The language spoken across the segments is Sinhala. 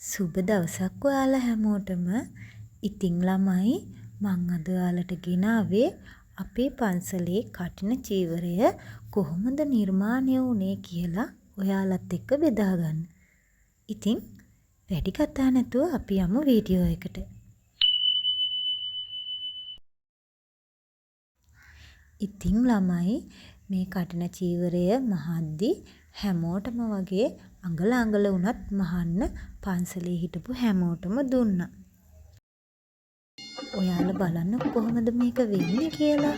සුබ දවසක් ඔයාලා හැමෝටම. ඉතින් ළමයි මං අද ඔයාලට ගෙනාවේ අපේ පන්සලේ කඨින චීවරය කොහොමද නිර්මාණය වුනේ කියලා ඔයාලත් එක්ක බෙදා ගන්න. ඉතින් වැඩි කතා නැතුව අපි යමු වීඩියෝ එකට. ඉතින් ළමයි මේ කඨින චීවරය මහද්දි හැමෝටම වගේ අඟල අඟල වුණත් මහන්න පන්සලේ හිටපු හැමෝටම දුන්නා. ඔයාලා බලන්න කොහොමද මේක වෙන්නේ කියලා.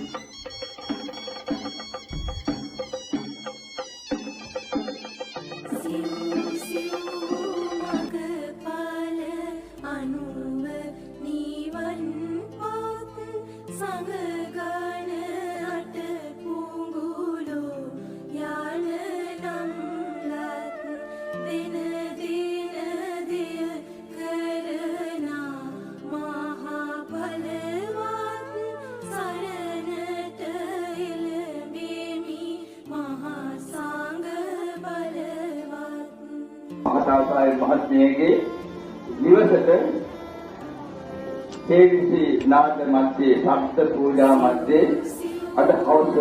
මහතාසාය මහත්මියගේ නිවසට හේවිසි නාද මැදේ සප්ත පූජා මැදේ අද හවස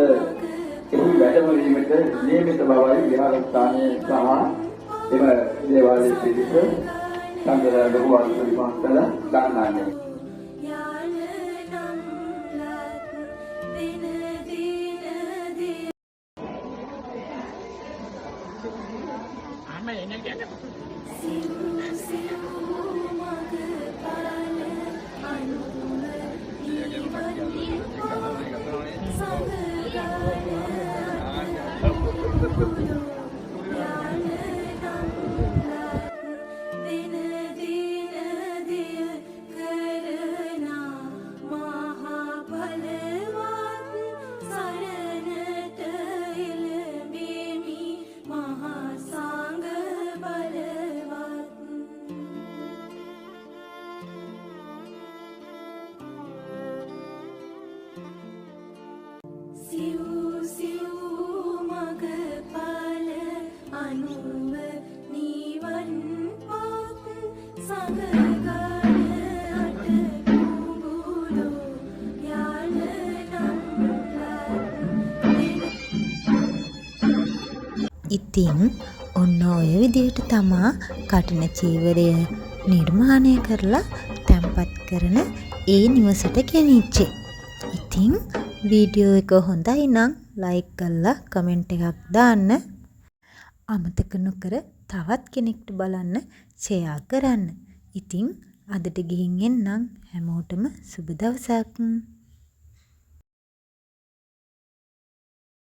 එහි වැඩමවීමට නියමිත බවයි විහාරස්ථානයේ සහ එම දේවාලයේ පිරිස සංඝරත්නය ලොකුවන්තුනි මහත්තයලා ගන්නාන්නේ. ඉතින් ඔන්න ඔය විදිහට තමා කඨින චීවරය නිර්මාණය කරලා තැන්පත් කරන ඒ නිවසට ගෙනිච්චේ. ඉතින් වීඩියෝ එක හොඳයි නම් ලයික් කරලා කමෙන්ට් එකක් දාන්න. අමතක නොකර තවත් කෙනෙක්ට බලන්න ෂෙයා කරන්න. ඉතින් අදට ගිහින් එන්නම්. හැමෝටම සුබ දවසක්.